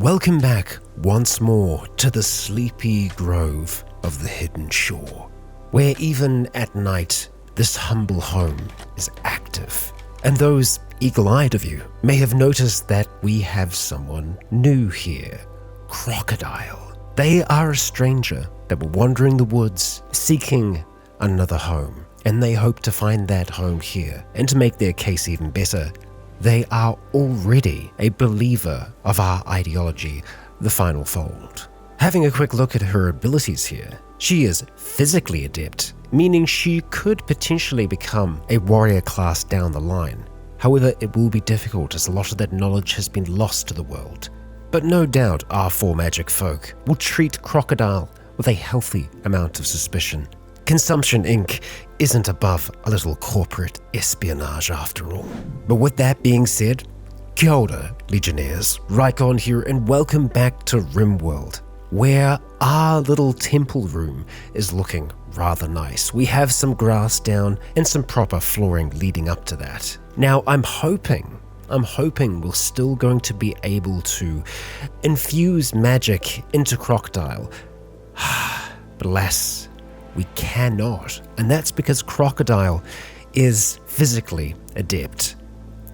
Welcome back once more to the sleepy grove of the hidden shore, where even at night, this humble home is active. And those eagle-eyed of you may have noticed that we have someone new here, Crocodile. They are a stranger that were wandering the woods, seeking another home, and they hope to find that home here. And to make their case even better, they are already a believer of our ideology, the Final Fold. Having a quick look at her abilities here, she is physically adept, meaning she could potentially become a warrior class down the line. However, it will be difficult as a lot of that knowledge has been lost to the world. But no doubt our four magic folk will treat Crocodile with a healthy amount of suspicion. Consumption Inc. isn't above a little corporate espionage after all. But with that being said, kia ora, Legionnaires, Rycon here, and welcome back to RimWorld, where our little temple room is looking rather nice. We have some grass down and some proper flooring leading up to that. Now I'm hoping we're still going to be able to infuse magic into Crocodile. But alas, we cannot, and that's because Crocodile is physically adept.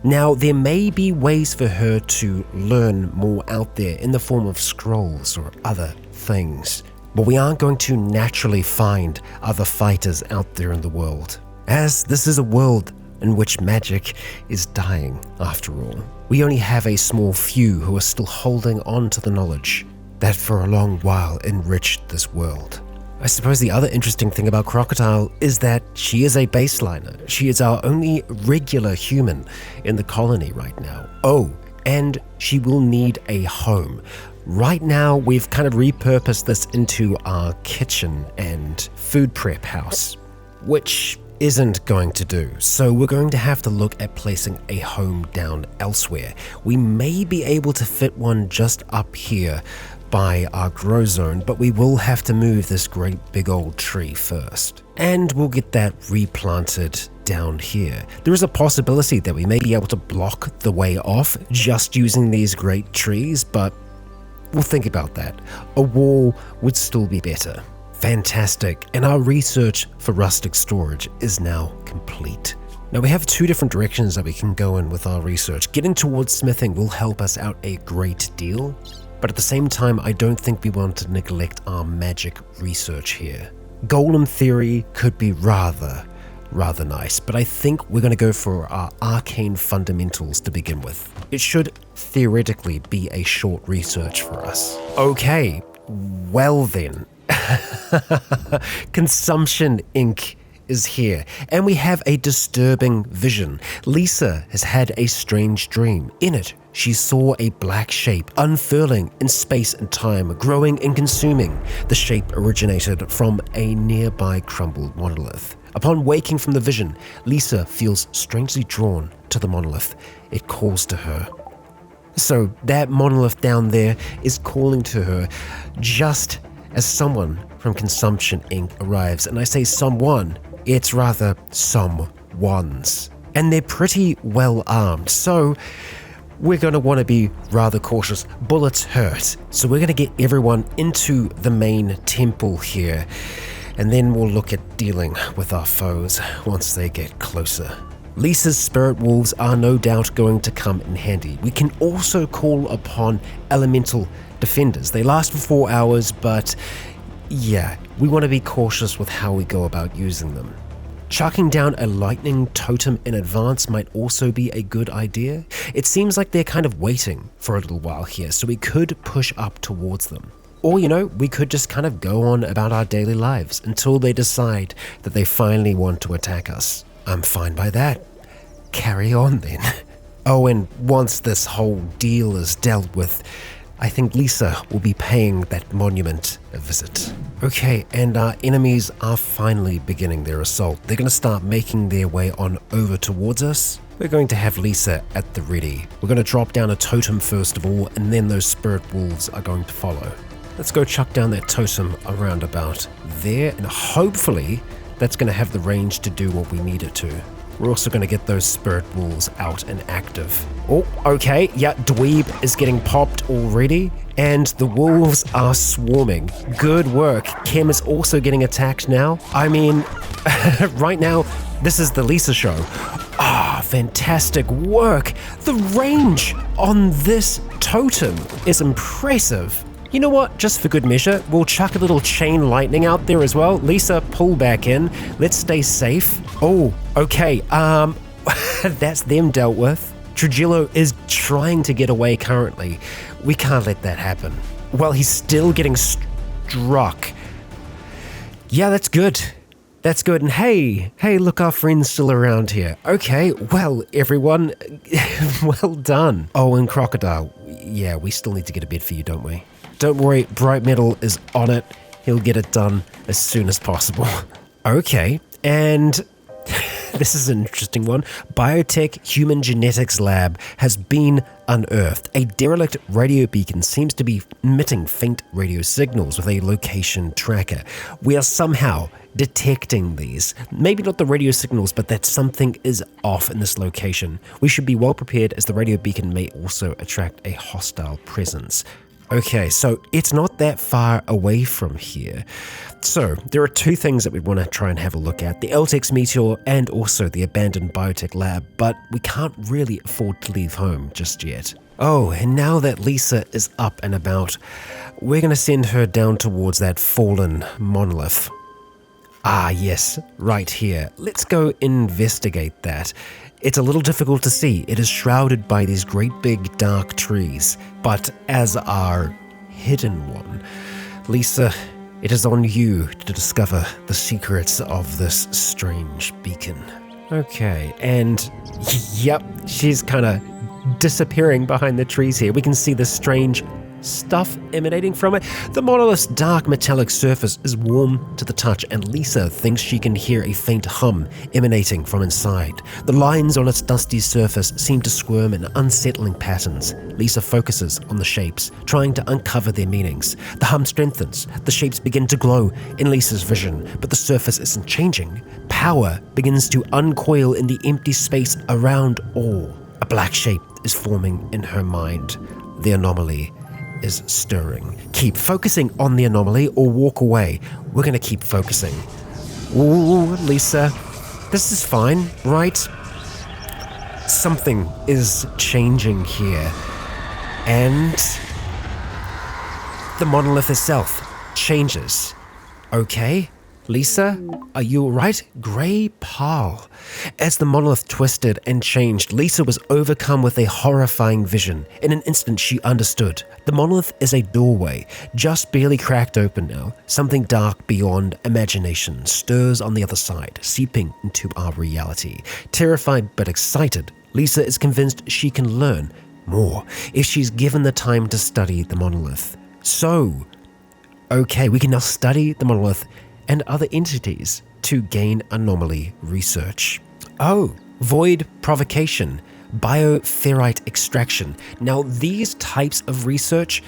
Now, there may be ways for her to learn more out there in the form of scrolls or other things, but we aren't going to naturally find other fighters out there in the world, as this is a world in which magic is dying after all. We only have a small few who are still holding on to the knowledge that for a long while enriched this world. I suppose the other interesting thing about Crocodile is that she is a baseliner. She is our only regular human in the colony right now. Oh, and she will need a home. Right now, we've kind of repurposed this into our kitchen and food prep house, which isn't going to do. So we're going to have to look at placing a home down elsewhere. We may be able to fit one just up here by our grow zone, but we will have to move this great big old tree first. And we'll get that replanted down here. There is a possibility that we may be able to block the way off just using these great trees, but we'll think about that. A wall would still be better. Fantastic, and our research for rustic storage is now complete. Now we have two different directions that we can go in with our research. Getting towards smithing will help us out a great deal, but at the same time, I don't think we want to neglect our magic research here. Golem theory could be rather nice, but I think we're going to go for our arcane fundamentals to begin with. It should theoretically be a short research for us. Okay, well then. Consumption Inc. is here, and we have a disturbing vision. Lisa has had a strange dream. In it, she saw a black shape unfurling in space and time, growing and consuming. The shape originated from a nearby crumbled monolith. Upon waking from the vision, Lisa feels strangely drawn to the monolith. It calls to her. So that monolith down there is calling to her just as someone from Consumption Inc. arrives. And I say someone, it's rather someones. And they're pretty well armed, so we're going to want to be rather cautious. Bullets hurt, so we're going to get everyone into the main temple here, and then we'll look at dealing with our foes once they get closer. Lisa's spirit wolves are no doubt going to come in handy. We can also call upon elemental defenders. They last for 4 hours, but yeah, we want to be cautious with how we go about using them. Chucking down a lightning totem in advance might also be a good idea. It seems like they're kind of waiting for a little while here, so we could push up towards them. Or, we could just kind of go on about our daily lives until they decide that they finally want to attack us. I'm fine by that. Carry on then. Oh, and once this whole deal is dealt with, I think Lisa will be paying that monument a visit. Okay, and our enemies are finally beginning their assault. They're going to start making their way on over towards us. We're going to have Lisa at the ready. We're going to drop down a totem first of all, and then those spirit wolves are going to follow. Let's go chuck down that totem around about there, and hopefully that's going to have the range to do what we need it to. We're also going to get those spirit walls out and active. Oh, okay. Yeah, Dweeb is getting popped already. And the wolves are swarming. Good work. Kim is also getting attacked now. I mean, right now, this is the Lisa show. Ah, fantastic work. The range on this totem is impressive. You know what? Just for good measure, we'll chuck a little chain lightning out there as well. Lisa, pull back in. Let's stay safe. Oh, okay. That's them dealt with. Trujillo is trying to get away currently. We can't let that happen. Well, he's still getting struck. Yeah, that's good. That's good. And hey, look, our friend's still around here. Okay, well, everyone, well done. Oh, and Crocodile. Yeah, we still need to get a bed for you, don't we? Don't worry, Bright Metal is on it. He'll get it done as soon as possible. Okay, and this is an interesting one. Biotech Human Genetics Lab has been unearthed. A derelict radio beacon seems to be emitting faint radio signals with a location tracker. We are somehow detecting these. Maybe not the radio signals, but that something is off in this location. We should be well prepared, as the radio beacon may also attract a hostile presence. Okay, so it's not that far away from here. So there are two things that we want to try and have a look at: the LTX meteor and also the abandoned biotech lab, but we can't really afford to leave home just yet. Oh, and now that Lisa is up and about, we're going to send her down towards that fallen monolith. Ah, yes, right here. Let's go investigate that. It's a little difficult to see. It is shrouded by these great big dark trees, but as our hidden one, Lisa, it is on you to discover the secrets of this strange beacon. Okay, and yep, she's kind of disappearing behind the trees here. We can see this strange stuff emanating from it. The monolith's dark metallic surface is warm to the touch, and Lisa thinks she can hear a faint hum emanating from inside. The lines on its dusty surface seem to squirm in unsettling patterns. Lisa focuses on the shapes, trying to uncover their meanings. The hum strengthens. The shapes begin to glow in Lisa's vision, but the surface isn't changing. Power begins to uncoil in the empty space around all. A black shape is forming in her mind. The anomaly is stirring. Keep focusing on the anomaly or walk away. We're going to keep focusing. Ooh, Lisa, this is fine, right? Something is changing here. And the monolith itself changes. Okay, Lisa, are you alright? Grey Pearl. As the monolith twisted and changed, Lisa was overcome with a horrifying vision. In an instant, she understood. The monolith is a doorway, just barely cracked open now. Something dark beyond imagination stirs on the other side, seeping into our reality. Terrified but excited, Lisa is convinced she can learn more if she's given the time to study the monolith. So, okay, we can now study the monolith and other entities to gain anomaly research. Oh, void provocation, bioferrite extraction. Now, these types of research,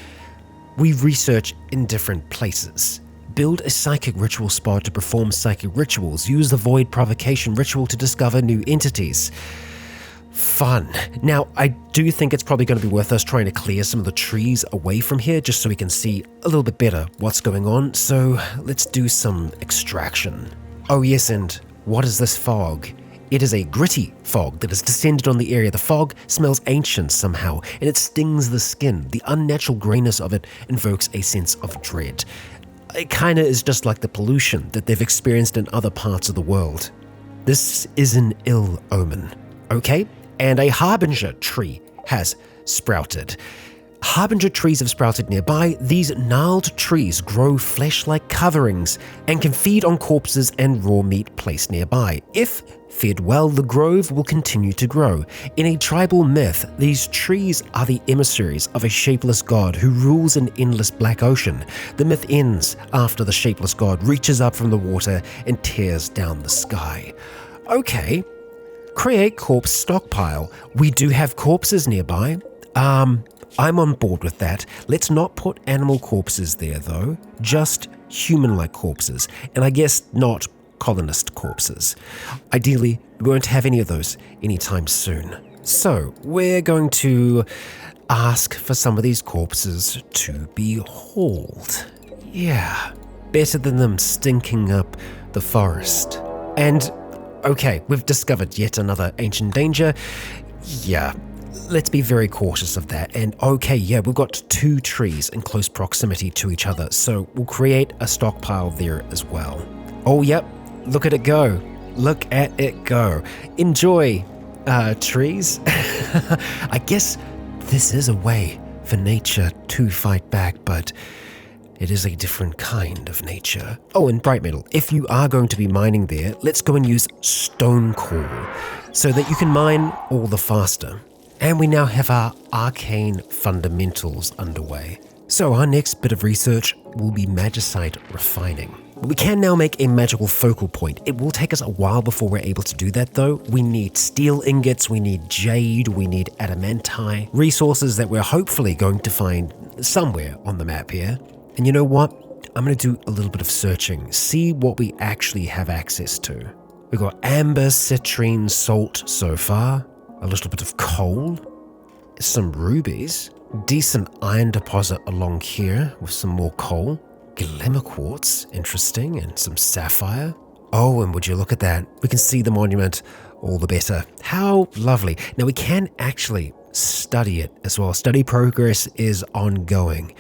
we research in different places. Build a psychic ritual spot to perform psychic rituals. Use the void provocation ritual to discover new entities. Fun. Now, I do think it's probably going to be worth us trying to clear some of the trees away from here just so we can see a little bit better what's going on. So let's do some extraction. Oh yes, and what is this fog? It is a gritty fog that has descended on the area. The fog smells ancient somehow, and it stings the skin. The unnatural grayness of it invokes a sense of dread. It kind of is just like the pollution that they've experienced in other parts of the world. This is an ill omen, okay? And a harbinger tree has sprouted. Harbinger trees have sprouted nearby. These gnarled trees grow flesh-like coverings and can feed on corpses and raw meat placed nearby. If fed well, the grove will continue to grow. In a tribal myth, these trees are the emissaries of a shapeless god who rules an endless black ocean. The myth ends after the shapeless god reaches up from the water and tears down the sky. Okay. Create corpse stockpile. We do have corpses nearby. I'm on board with that. Let's not put animal corpses there though, just human-like corpses. And I guess not colonist corpses. Ideally, we won't have any of those anytime soon. So, we're going to ask for some of these corpses to be hauled. Yeah, better than them stinking up the forest. And, okay, we've discovered yet another ancient danger. Yeah, let's be very cautious of that. And okay, yeah, we've got 2 trees in close proximity to each other, so we'll create a stockpile there as well. Oh, yep, look at it go. Look at it go. Enjoy, trees. I guess this is a way for nature to fight back, but it is a different kind of nature. Oh, and bright metal, if you are going to be mining there, let's go and use stone coal so that you can mine all the faster. And we now have our arcane fundamentals underway. So our next bit of research will be magicite refining. We can now make a magical focal point. It will take us a while before we're able to do that though. We need steel ingots, we need jade, we need adamantite, resources that we're hopefully going to find somewhere on the map here. And you know what? I'm going to do a little bit of searching, see what we actually have access to. We've got amber, citrine, salt so far, a little bit of coal, some rubies, decent iron deposit along here with some more coal, glimmer quartz, interesting, and some sapphire. Oh, and would you look at that? We can see the monument, all the better. How lovely. Now we can actually study it as well. Study progress is ongoing.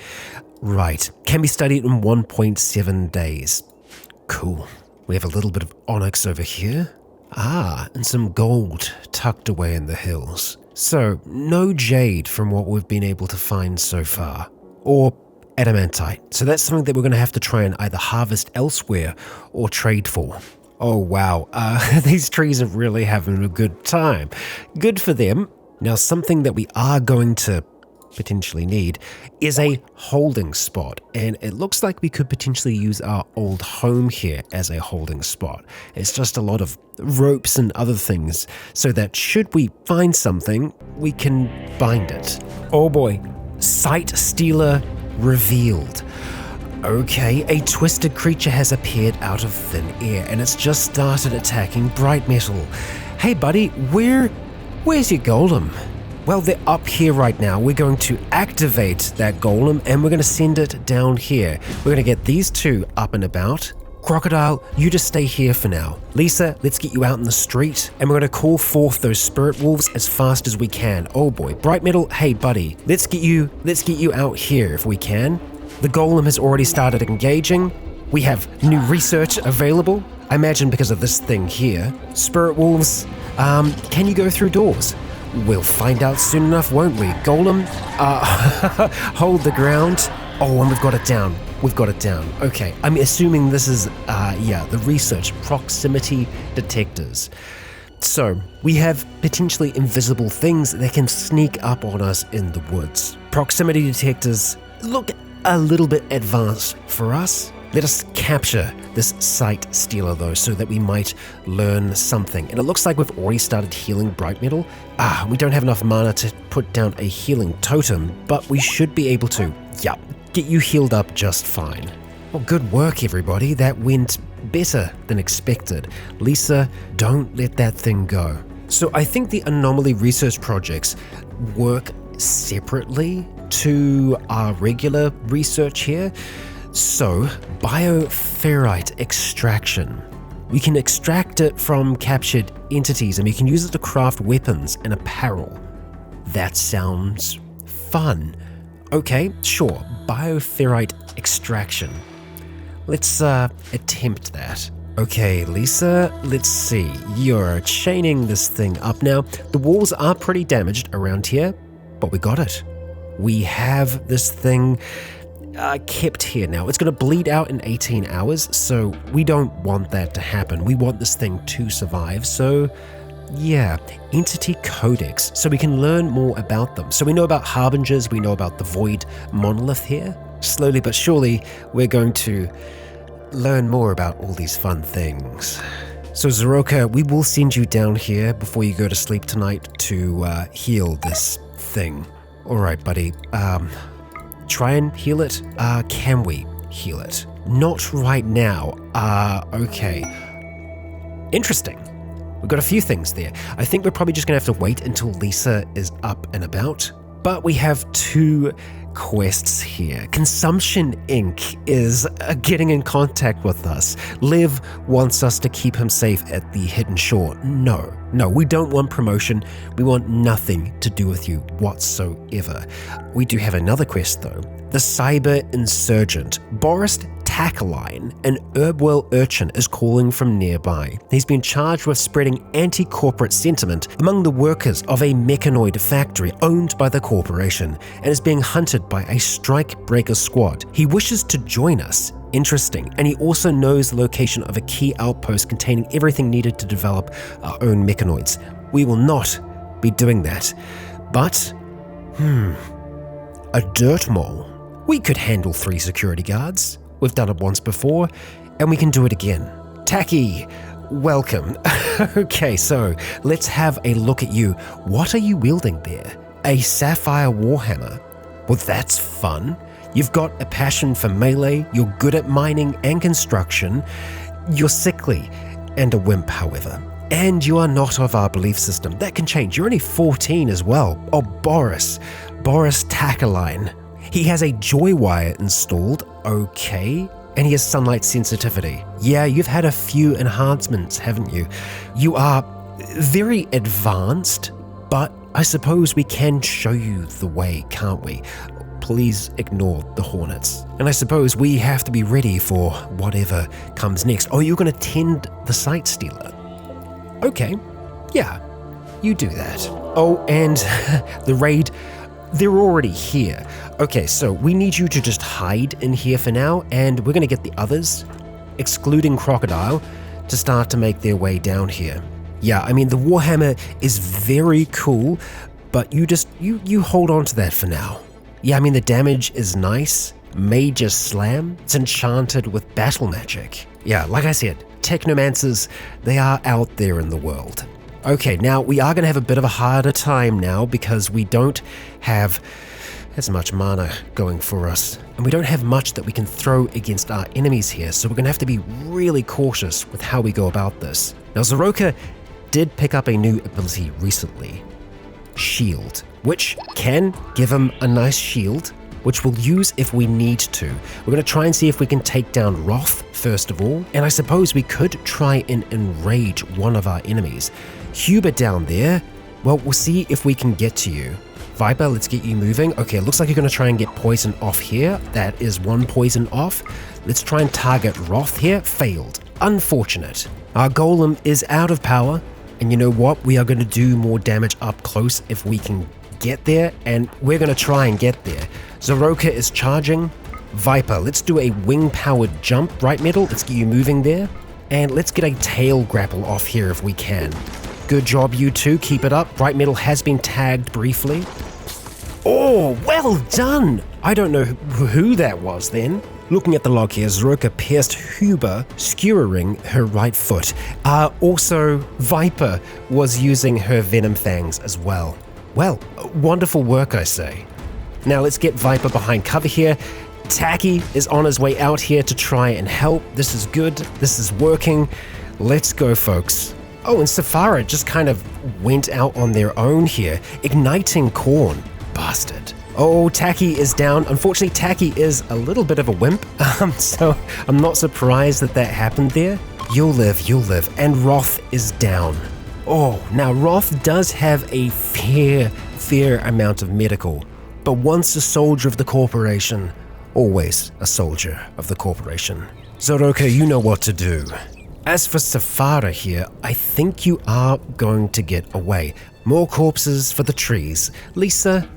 Right, can be studied in 1.7 days. Cool. We have a little bit of onyx over here. Ah, and some gold tucked away in the hills. So, no jade from what we've been able to find so far. Or adamantite. So that's something that we're going to have to try and either harvest elsewhere or trade for. Oh wow, these trees are really having a good time. Good for them. Now something that we are going to potentially need is a holding spot, and it looks like we could potentially use our old home here as a holding spot. It's just a lot of ropes and other things so that should we find something, we can bind it. Oh boy, Sight Stealer revealed. Okay, a twisted creature has appeared out of thin air and it's just started attacking bright metal. Hey buddy, where's your golem? Well, they're up here right now. We're going to activate that golem and we're going to send it down here. We're going to get these 2 up and about. Crocodile, you just stay here for now. Lisa, let's get you out in the street and we're going to call forth those spirit wolves as fast as we can. Oh boy, bright metal, hey buddy, let's get you out here if we can. The golem has already started engaging. We have new research available. I imagine because of this thing here. Spirit wolves, can you go through doors? We'll find out soon enough, won't we? Golem, hold the ground. Oh, and we've got it down. We've got it down. Okay, I'm assuming this is, the research, proximity detectors. So, we have potentially invisible things that can sneak up on us in the woods. Proximity detectors look a little bit advanced for us. Let us capture this Sight Stealer though, so that we might learn something. And it looks like we've already started healing bright metal. We don't have enough mana to put down a healing totem, but we should be able to, get you healed up just fine. Well, good work everybody. That went better than expected. Lisa, don't let that thing go. So I think the anomaly research projects work separately to our regular research here. So, bioferrite extraction. We can extract it from captured entities and we can use it to craft weapons and apparel. That sounds fun. Okay, sure, bioferrite extraction. Let's attempt that. Okay, Lisa, let's see. You're chaining this thing up now. The walls are pretty damaged around here, but we got it. We have this thing kept here now. It's going to bleed out in 18 hours, so we don't want that to happen. We want this thing to survive, so yeah, entity codex, so we can learn more about them. So we know about harbingers, we know about the void monolith here. Slowly but surely, we're going to learn more about all these fun things. So Zaroka, we will send you down here before you go to sleep tonight to heal this thing. Alright, buddy. Try and heal it? Can we heal it? Not right now. Okay. Interesting. We've got a few things there. I think we're probably just going to have to wait until Lisa is up and about. But we have 2 quests here. Consumption Inc. is getting in contact with us. Liv wants us to keep him safe at the Hidden Shore. No, we don't want promotion. We want nothing to do with you whatsoever. We do have another quest though. The Cyber Insurgent, Boris Takaline, an Herbwell urchin, is calling from nearby. He's been charged with spreading anti-corporate sentiment among the workers of a mechanoid factory owned by the corporation and is being hunted by a strike-breaker squad. He wishes to join us. Interesting. And he also knows the location of a key outpost containing everything needed to develop our own mechanoids. We will not be doing that. But, a dirt mole. We could handle 3 security guards. We've done it once before, and we can do it again. Tacky, welcome. Okay, so let's have a look at you. What are you wielding there? A sapphire warhammer. Well, that's fun. You've got a passion for melee, you're good at mining and construction, you're sickly and a wimp, however. And you are not of our belief system. That can change. You're only 14 as well. Oh, Boris Takaline. He has a joy wire installed, okay, and he has sunlight sensitivity. Yeah, you've had a few enhancements, haven't you? You are very advanced, but I suppose we can show you the way, can't we? Please ignore the hornets. And I suppose we have to be ready for whatever comes next. Oh, you're going to tend the Sight Stealer. Okay, yeah, you do that. Oh, and the raid, they're already here. Okay, so we need you to just hide in here for now, and we're going to get the others, excluding Crocodile, to start to make their way down here. Yeah, I mean, the Warhammer is very cool, but you hold on to that for now. Yeah, I mean, the damage is nice. Major Slam, it's enchanted with battle magic. Yeah, like I said, technomancers, they are out there in the world. Okay, now we are going to have a bit of a harder time now because we don't have as much mana going for us. And we don't have much that we can throw against our enemies here, so we're going to have to be really cautious with how we go about this. Now, Zoroka did pick up a new ability recently, Shield, which can give him a nice shield, which we'll use if we need to. We're going to try and see if we can take down Wrath first of all, and I suppose we could try and enrage one of our enemies. Hubert down there, well, we'll see if we can get to you. Viper, let's get you moving. Okay, it looks like you're going to try and get poison off here. That is 1 poison off. Let's try and target Wrath here. Failed. Unfortunate. Our golem is out of power, and you know what? We are going to do more damage up close if we can get there, and we're going to try and get there. Zoroka is charging. Viper, let's do a wing-powered jump. Right middle, let's get you moving there. And let's get a tail grapple off here if we can. Good job, you two. Keep it up. Right middle has been tagged briefly. Oh, well done! I don't know who that was then. Looking at the log here, Zoroka pierced Huber, skewering her right foot. Also, Viper was using her venom fangs as well. Well, wonderful work, I say. Now let's get Viper behind cover here. Tacky is on his way out here to try and help. This is good. This is working. Let's go, folks. Oh, and Safara just kind of went out on their own here. Igniting Corn. Bastard. Oh, Tacky is down. Unfortunately, Tacky is a little bit of a wimp, so I'm not surprised that happened there. You'll live. And Wrath is down. Oh, now Wrath does have a fair amount of medical, but once a soldier of the corporation, always a soldier of the corporation. Zoroka, you know what to do. As for Safara here, I think you are going to get away. More corpses for the trees. Lisa,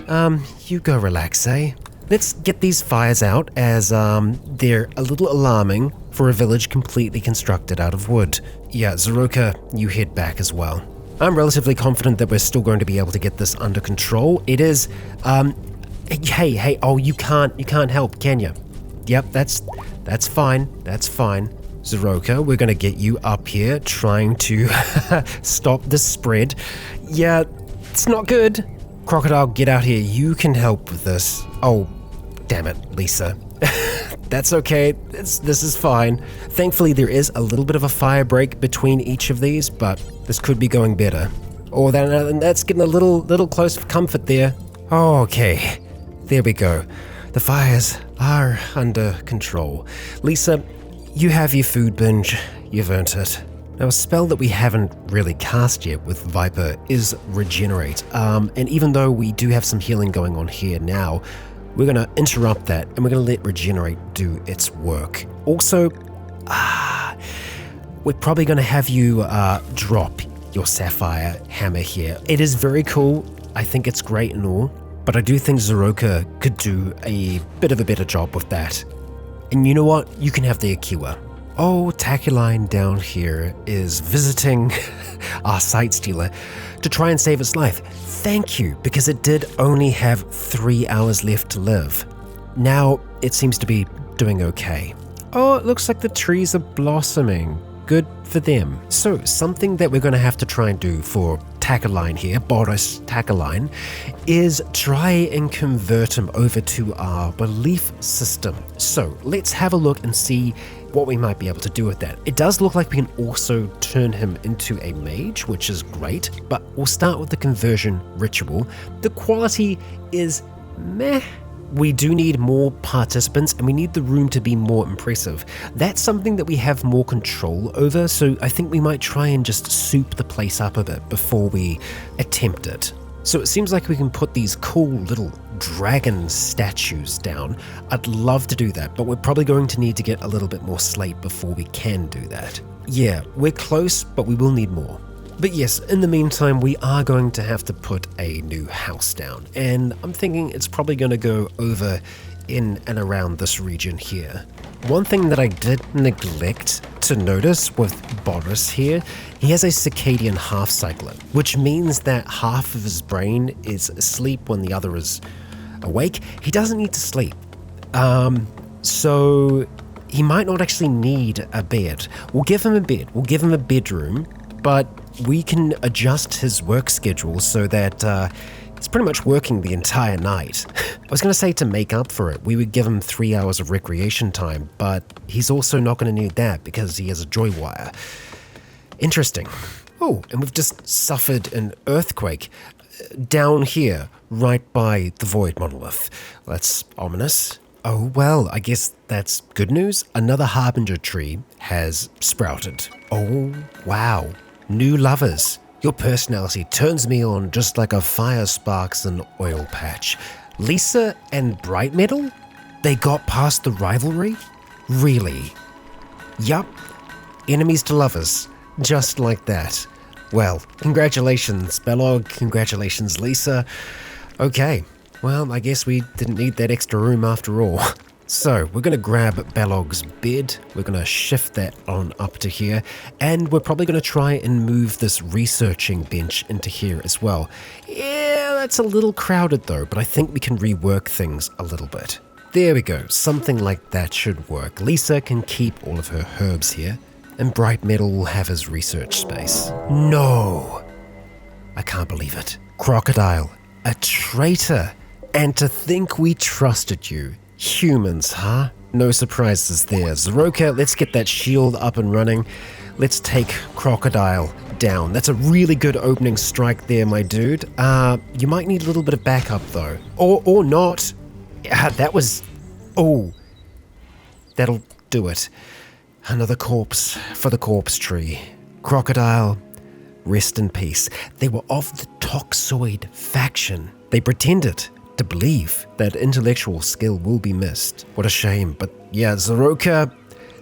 you go relax, eh? Let's get these fires out as they're a little alarming for a village completely constructed out of wood. Yeah, Zoroka, you head back as well. I'm relatively confident that we're still going to be able to get this under control. It is, hey, oh, you can't help, can you? Yep, that's fine. Zoroka, we're going to get you up here trying to stop the spread. Yeah, it's not good. Crocodile, get out here. You can help with this. Oh, Damn it, Lisa. That's okay, this is fine. Thankfully there is a little bit of a fire break between each of these, but this could be going better. Oh, that's getting a little close for comfort there. Oh, okay, there we go. The fires are under control. Lisa, you have your food binge, you've earned it. Now, a spell that we haven't really cast yet with Viper is Regenerate. And even though we do have some healing going on here now, we're going to interrupt that and we're going to let Regenerate do its work. Also, we're probably going to have you drop your Sapphire Hammer here. It is very cool. I think it's great and all, but I do think Zoroka could do a bit of a better job with that. And you know what? You can have the Akiwa. Oh, Taculine down here is visiting our Sight Stealer to try and save its life. Thank you, because it did only have 3 hours left to live. Now it seems to be doing okay. Oh, it looks like the trees are blossoming. Good for them. So something that we're going to have to try and do for Taculine here, Boris Taculine, is try and convert him over to our belief system. So let's have a look and see what we might be able to do with that. It does look like we can also turn him into a mage, which is great, but we'll start with the conversion ritual. The quality is meh. We do need more participants and we need the room to be more impressive. That's something that we have more control over, so I think we might try and just soup the place up a bit before we attempt it. So it seems like we can put these cool little dragon statues down. I'd love to do that, but we're probably going to need to get a little bit more slate before we can do that. Yeah, we're close, but we will need more. But yes, in the meantime, we are going to have to put a new house down, and I'm thinking it's probably going to go over in and around this region here. One thing that I did neglect to notice with Boris here, he has a circadian half cycler, which means that half of his brain is asleep when the other is awake. He doesn't need to sleep. So he might not actually need a bed. We'll give him a bed, we'll give him a bedroom, but we can adjust his work schedule so that he's pretty much working the entire night. I was going to say to make up for it, we would give him 3 hours of recreation time, but he's also not going to need that because he has a joy wire. Interesting. Oh, and we've just suffered an earthquake down here, right by the void monolith. That's ominous. Oh well, I guess that's good news. Another harbinger tree has sprouted. Oh, wow. New lovers. Your personality turns me on just like a fire sparks an oil patch. Lisa and Bright Metal? They got past the rivalry? Really? Yup. Enemies to lovers. Just like that. Well, congratulations, Belog. Congratulations, Lisa. Okay. Well, I guess we didn't need that extra room after all. So, we're going to grab Belog's bed, we're going to shift that on up to here, and we're probably going to try and move this researching bench into here as well. Yeah, that's a little crowded though, but I think we can rework things a little bit. There we go, something like that should work. Lisa can keep all of her herbs here, and Bright Metal will have his research space. No! I can't believe it. Crocodile, a traitor, and to think we trusted you. Humans, huh? No surprises there. Zoroka, let's get that shield up and running. Let's take Crocodile down. That's a really good opening strike there, my dude. You might need a little bit of backup though. Or not. That was... Oh. That'll do it. Another corpse for the corpse tree. Crocodile, rest in peace. They were of the Toxoid faction. They pretended to believe that intellectual skill will be missed. What a shame. But yeah, Zoroka,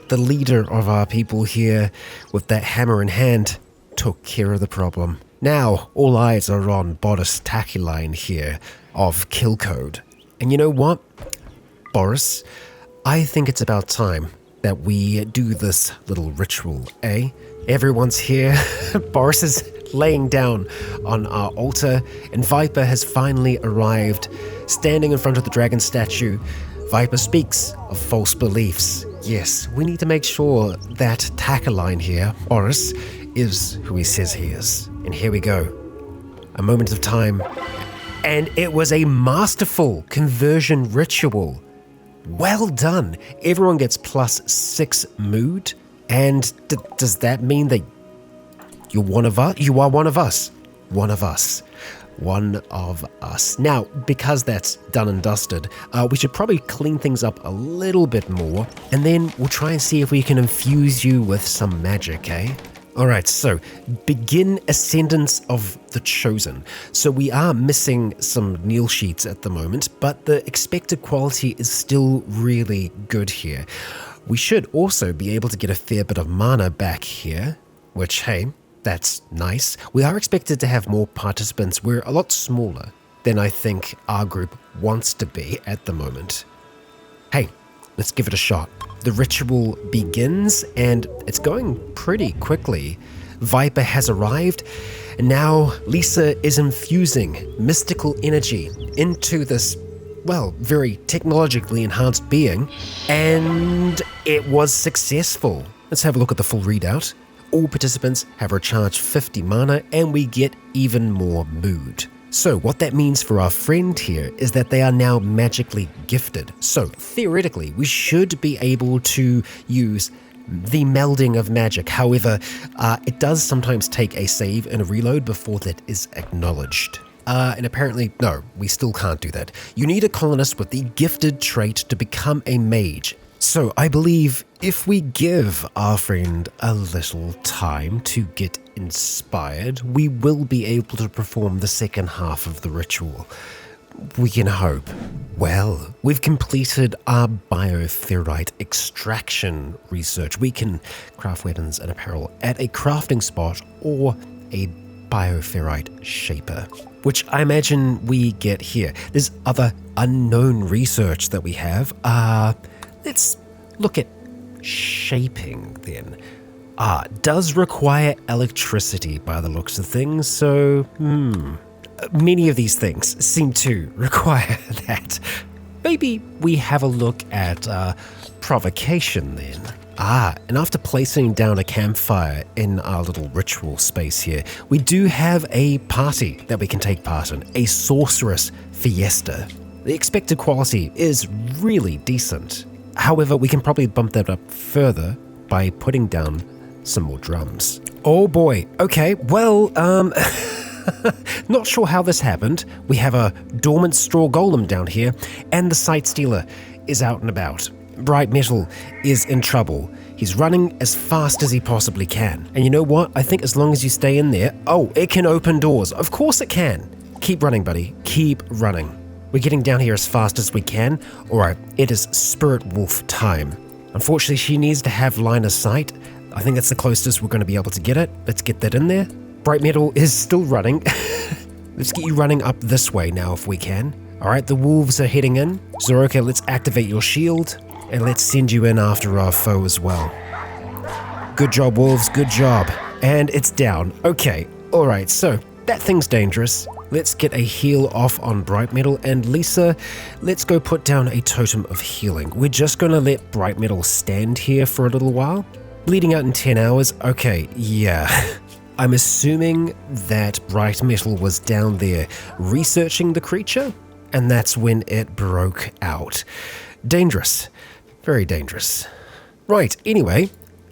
the leader of our people here, with that hammer in hand, took care of the problem. Now, all eyes are on Boris Taculine here of Kill Code. And you know what, Boris? I think it's about time that we do this little ritual, eh? Everyone's here. Boris is laying down on our altar, and Viper has finally arrived, standing in front of the dragon statue. Viper speaks of false beliefs. Yes, we need to make sure that Taculine here, Boris, is who he says he is. And here we go. A moment of time. And it was a masterful conversion ritual. Well done. Everyone gets +6 mood. And does that mean that you're one of us? You are one of us. One of us. One of us. Now, because that's done and dusted, we should probably clean things up a little bit more, and then we'll try and see if we can infuse you with some magic, eh? Alright, so begin Ascendance of the Chosen. So we are missing some Neil sheets at the moment, but the expected quality is still really good here. We should also be able to get a fair bit of mana back here, which, hey, that's nice. We are expected to have more participants. We're a lot smaller than I think our group wants to be at the moment. Hey, let's give it a shot. The ritual begins and it's going pretty quickly. Viper has arrived and now Lisa is infusing mystical energy into this, well, very technologically enhanced being, and it was successful. Let's have a look at the full readout. All participants have recharged 50 mana and we get even more mood. So what that means for our friend here is that they are now magically gifted. So theoretically, we should be able to use the melding of magic. However, it does sometimes take a save and a reload before that is acknowledged. And apparently, no, we still can't do that. You need a colonist with the gifted trait to become a mage. So I believe if we give our friend a little time to get inspired, we will be able to perform the second half of the ritual. We can hope. Well, we've completed our bioferrite extraction research. We can craft weapons and apparel at a crafting spot or a bioferrite shaper, which I imagine we get here. There's other unknown research that we have. Let's look at shaping then. Does require electricity by the looks of things, so many of these things seem to require that. Maybe we have a look at provocation then. And after placing down a campfire in our little ritual space here, we do have a party that we can take part in, a sorceress fiesta. The expected quality is really decent. However, we can probably bump that up further by putting down some more drums. Oh boy. Okay, well, not sure how this happened. We have a dormant straw golem down here, and the sight stealer is out and about. Bright Metal is in trouble. He's running as fast as he possibly can. And you know what? I think as long as you stay in there, it can open doors. Of course it can. Keep running, buddy. Keep running. We're getting down here as fast as we can. Alright, it is Spirit Wolf time. Unfortunately, she needs to have line of sight. I think that's the closest we're going to be able to get it. Let's get that in there. Bright Metal is still running. Let's get you running up this way now if we can. Alright, the wolves are heading in. Zoroka, let's activate your shield. And let's send you in after our foe as well. Good job, wolves. Good job. And it's down. Okay. Alright, so that thing's dangerous. Let's get a heal off on Bright Metal, and Lisa, let's go put down a totem of healing. We're just going to let Bright Metal stand here for a little while. Bleeding out in 10 hours? Okay, yeah. I'm assuming that Bright Metal was down there researching the creature, and that's when it broke out. Dangerous. Very dangerous. Right, anyway.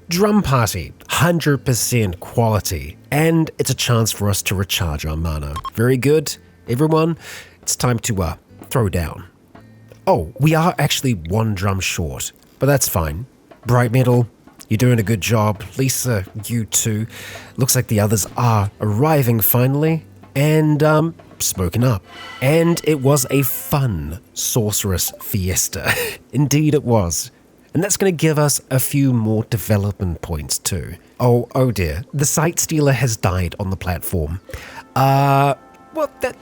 Drum party, 100% quality, and it's a chance for us to recharge our mana. Very good, everyone. It's time to throw down. Oh, we are actually one drum short, but that's fine. Bright Metal, you're doing a good job. Lisa, you too. Looks like the others are arriving finally, and smoking up. And it was a fun sorceress fiesta. Indeed it was. And that's going to give us a few more development points too. Oh dear, the sight stealer has died on the platform. Well,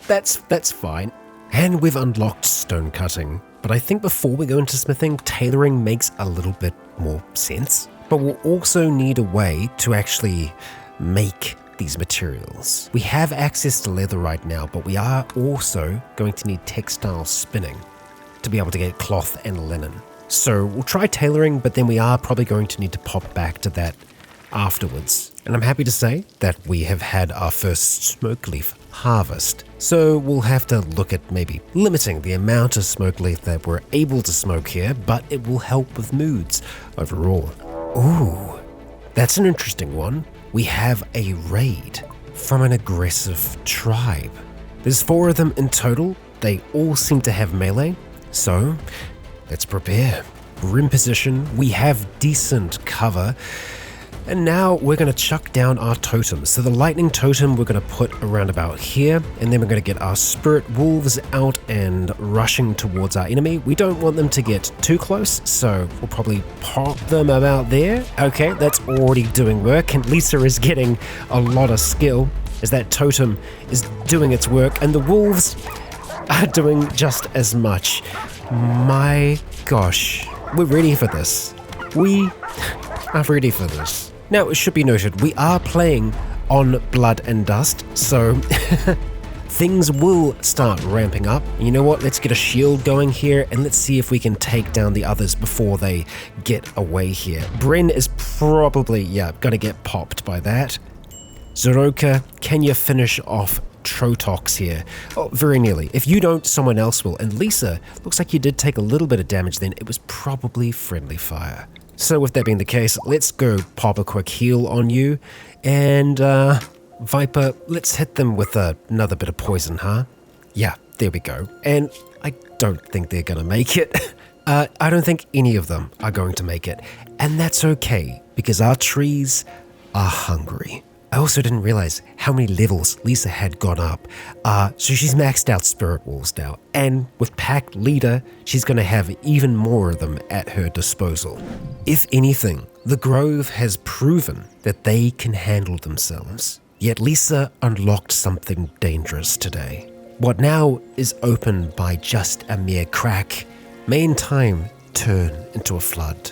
that's fine. And we've unlocked stone cutting. But I think before we go into smithing, tailoring makes a little bit more sense. But we'll also need a way to actually make these materials. We have access to leather right now, but we are also going to need textile spinning to be able to get cloth and linen. So we'll try tailoring, but then we are probably going to need to pop back to that afterwards. And I'm happy to say that we have had our first smoke leaf harvest. So we'll have to look at maybe limiting the amount of smoke leaf that we're able to smoke here, but it will help with moods overall. Ooh, that's an interesting one. We have a raid from an aggressive tribe. There's 4 of them in total. They all seem to have melee. So let's prepare. We're in position. We have decent cover. And now we're going to chuck down our totems. So the lightning totem we're going to put around about here, and then we're going to get our spirit wolves out and rushing towards our enemy. We don't want them to get too close, so we'll probably pop them about there. Okay, that's already doing work, and Lisa is getting a lot of skill as that totem is doing its work, and the wolves are doing just as much. My gosh, we're ready for this. We are ready for this. Now, it should be noted, we are playing on Blood and Dust, so things will start ramping up. You know what, let's get a shield going here, and let's see if we can take down the others before they get away here. Bryn is probably, gonna get popped by that. Zoroka, can you finish off Trotox here? Oh, very nearly. If you don't, someone else will. And Lisa, looks like you did take a little bit of damage then. It was probably friendly fire. So with that being the case, let's go pop a quick heal on you. And Viper, let's hit them with another bit of poison, huh? Yeah, there we go. And I don't think they're gonna make it. I don't think any of them are going to make it. And that's okay, because our trees are hungry. I also didn't realize how many levels Lisa had gone up. So she's maxed out Spirit Wolves now. And with Pack Leader, she's going to have even more of them at her disposal. If anything, the Grove has proven that they can handle themselves. Yet Lisa unlocked something dangerous today. What now is open by just a mere crack may in time turn into a flood.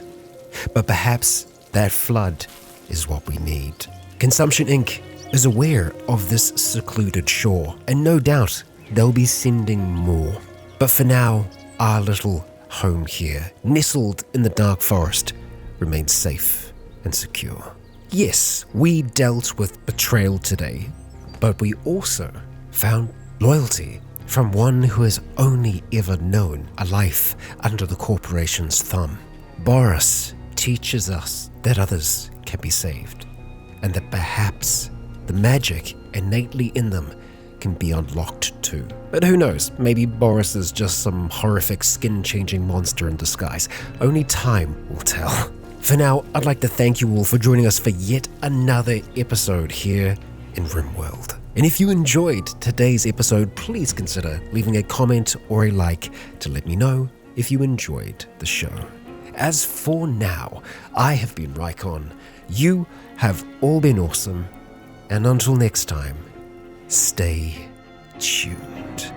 But perhaps that flood is what we need. Consumption Inc. is aware of this secluded shore, and no doubt they'll be sending more. But for now, our little home here, nestled in the dark forest, remains safe and secure. Yes, we dealt with betrayal today, but we also found loyalty from one who has only ever known a life under the corporation's thumb. Boris teaches us that others can be saved, and that perhaps the magic innately in them can be unlocked too. But who knows, maybe Boris is just some horrific skin-changing monster in disguise. Only time will tell. For now, I'd like to thank you all for joining us for yet another episode here in RimWorld. And if you enjoyed today's episode, please consider leaving a comment or a like to let me know if you enjoyed the show. As for now, I have been Rycon. You have all been awesome, and until next time, stay tuned.